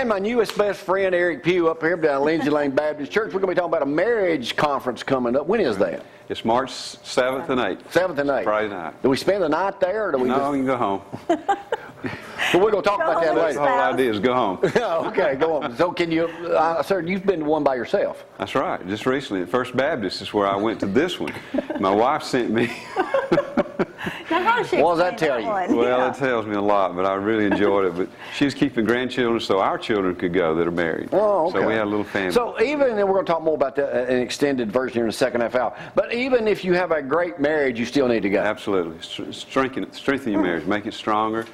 and my newest best friend, Eric Pugh, up here down Lindsay Lane Baptist Church. We're going to be talking about a marriage conference coming up. When is that? It's March 7th and 8th. 7th and 8th. Friday night. Do we spend the night there, or do we No, you can go home. Well, we're going to talk about that That's later. the whole idea is go home. Okay, go on. So can you, sir, you've been to one by yourself. That's right. Just recently at First Baptist is where I went to this one. My wife sent me. Now, how does she What does that explain tell you? one? Well, Yeah. it tells me a lot, but I really enjoyed it. But she was keeping grandchildren so our children could go that are married. Oh, okay. So we had a little family. So even, and we're going to talk more about that, an extended version here in the second half hour, but even if you have a great marriage, you still need to go. Absolutely. Strengthen your marriage. Make it stronger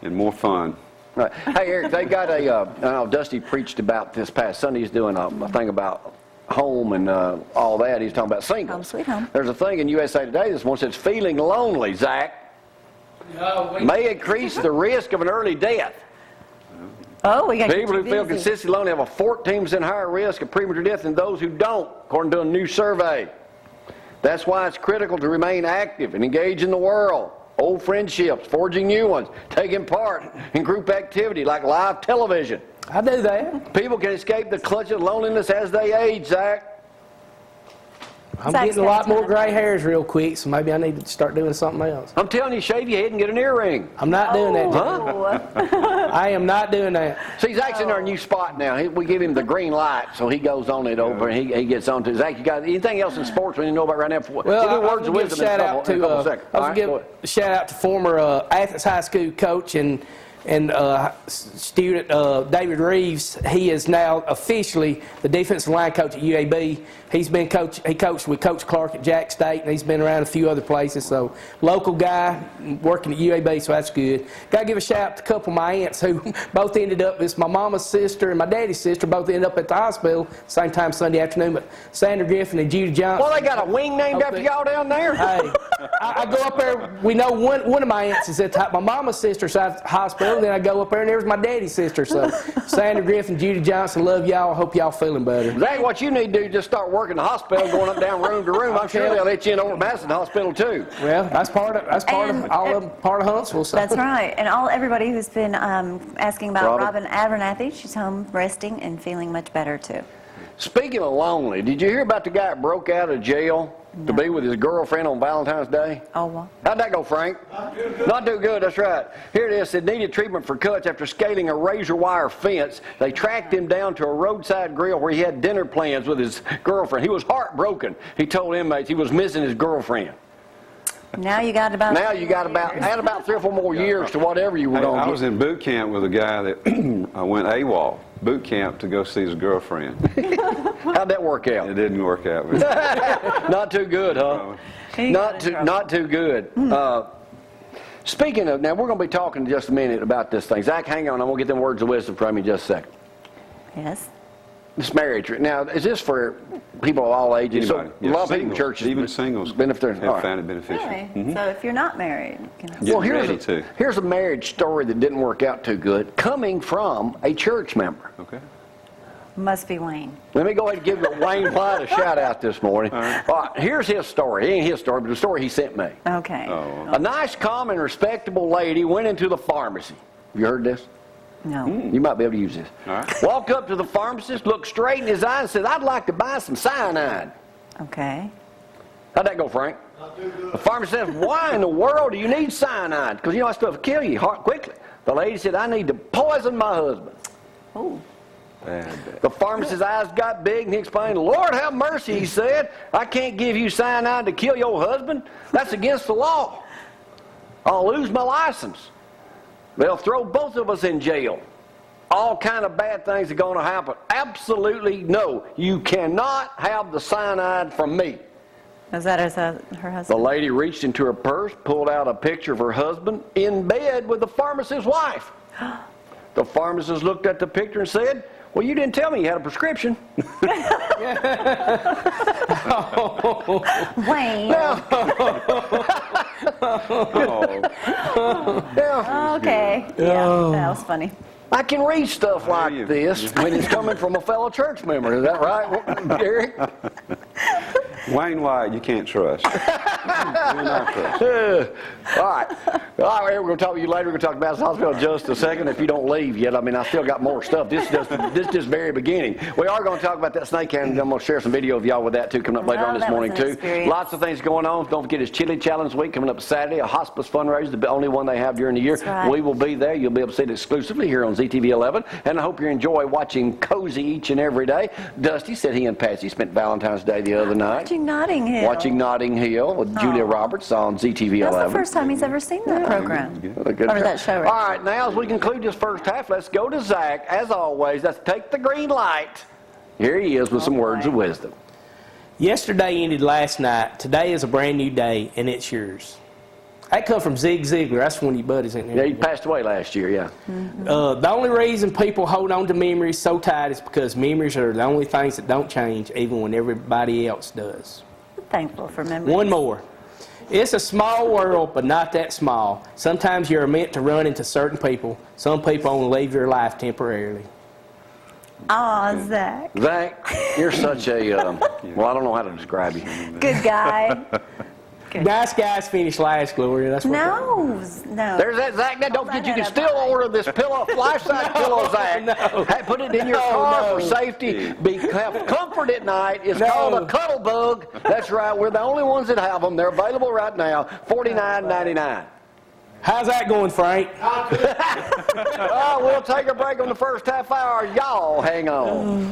and more fun. Right. Hey, Eric, they got a, I know Dusty preached about this past Sunday. He's doing a thing about home and all that. He's talking about singles. Home sweet home. There's a thing in USA Today this one says, feeling lonely, Zach, may increase the risk of an early death. Oh, we got People who feel consistently lonely have a 14% higher risk of premature death than those who don't, according to a new survey. That's why it's critical to remain active and engage in the world. Old friendships, forging new ones, taking part in group activity like live television. I do that. People can escape the clutch of loneliness as they age, Zach. I'm Zack's getting a lot got more time. gray hairs real quick, so maybe I need to start doing something else. I'm telling you, shave your head and get an earring. I'm not doing that. Oh. I am not doing that. See, Zach's in our new spot now. We give him the green light, so he goes on it over and he gets on to it. Zach, you got anything else in sports we need to know about right now? Well, we'll do I words of was wisdom give a in shout a out couple to seconds. All right, go ahead. a shout out to former Athens High School coach and student David Reeves. He is now officially the defensive line coach at UAB. He's been he coached with Coach Clark at Jack State, and he's been around a few other places. So local guy working at UAB, so that's good. Got to give a shout out to a couple of my aunts who both ended up. It's my mama's sister and my daddy's sister both ended up at the hospital same time Sunday afternoon. But Sandra Griffin and Judy Johnson. Well, they got a wing named after y'all down there? Hey, I go up there. We know one of my aunts is at my mama's sister's hospital. Then I go up there and there's my daddy's sister. So Sandra Griffin, Judy Johnson, love y'all. Hope y'all feeling better. Zach, what you need to do is just start working the hospital, going up down room to room. I'm sure they'll let you in over at Madison Hospital too. Well, that's part of Huntsville. So. That's right. And everybody who's been asking about Robin Abernathy, she's home resting and feeling much better too. Speaking of lonely, did you hear about the guy that broke out of jail to be with his girlfriend on Valentine's Day? Oh, well. How'd that go, Frank? Not too good, that's right. Here it is, it needed treatment for cuts after scaling a razor wire fence. They tracked him down to a roadside grill where he had dinner plans with his girlfriend. He was heartbroken. He told inmates he was missing his girlfriend. Now you got about add about 3 or 4 more years to whatever you were going to I get. was in boot camp with a guy that went AWOL, boot camp, to go see his girlfriend. How'd that work out? It didn't work out. Not too good, huh? Not too good. Speaking of, now we're going to be talking in just a minute about this thing. Zach, hang on. I'm going to get them words of wisdom from you in just a second. Yes. This marriage. Now, is this for people of all ages? Anybody. So, a lot of people in churches, even singles, have found it beneficial. Really? Mm-hmm. So if you're not married, you can Getting ready to. Here's a marriage story that didn't work out too good, coming from a church member. Okay. Must be Wayne. Let me go ahead and give Wayne White a shout out this morning. All right, here's his story. It ain't his story, but the story he sent me. Okay. Oh. A nice, calm, and respectable lady went into the pharmacy. Have you heard this? No. You might be able to use this. All right. Walked up to the pharmacist, looked straight in his eye, and said, "I'd like to buy some cyanide." Okay. How'd that go, Frank? The pharmacist said, "Why in the world do you need cyanide? Because you know that stuff will kill you quickly." The lady said, "I need to poison my husband." Oh. The pharmacist's eyes got big and he explained, "Lord have mercy," he said. "I can't give you cyanide to kill your husband. That's against the law. I'll lose my license. They'll throw both of us in jail. All kind of bad things are going to happen. Absolutely no. You cannot have the cyanide from me." Was that her The husband? lady reached into her purse, pulled out a picture of her husband in bed with the pharmacist's wife. The pharmacist looked at the picture and said, "Well, you didn't tell me you had a prescription." Wayne. Okay. Yeah, that was funny. I can read stuff like this when it's coming from a fellow church member. Is that right, Eric? Wayne White, you can't trust. All right. All right, we're going to talk to you later. We're going to talk about the hospital in just a second if you don't leave yet. I mean, I still got more stuff. This is just very beginning. We are going to talk about that snake handling. I'm going to share some video of y'all with that, too, coming up later on this morning, too. Experience. Lots of things going on. Don't forget, it's Chili Challenge Week coming up Saturday, a hospice fundraiser, the only one they have during the year. That's right. We will be there. You'll be able to see it exclusively here on ZTV 11. And I hope you enjoy watching Cozy each and every day. Dusty said he and Patsy spent Valentine's Day the other night. Watching Notting Hill. Watching Notting Hill with Julia Roberts on ZTV 11. That's the first time he's ever seen that program. What a good Or show. that show, right? All right, now as we conclude this first half, let's go to Zack. As always, let's take the green light. Here he is with some words of wisdom. Yesterday ended last night. Today is a brand new day, and it's yours. That come from Zig Ziglar. That's one of your buddies in there. Yeah, he passed away last year, yeah. The only reason people hold on to memories so tight is because memories are the only things that don't change, even when everybody else does. Thankful for memories. One more. It's a small world, but not that small. Sometimes you're meant to run into certain people. Some people only leave your life temporarily. Aw, Zach. Zack, you're such a, well, I don't know how to describe you. Good guy. Nice guys finish last, Gloria. That's what No. There's that Zack. Now, don't forget, you can still order this pillow, life-size pillow, Zack. no. Hey, put it in your car for safety. Have comfort at night. It's called a cuddle bug. That's right. We're the only ones that have them. They're available right now. $49.99. How's that going, Frank? We'll take a break on the first half hour. Y'all hang on.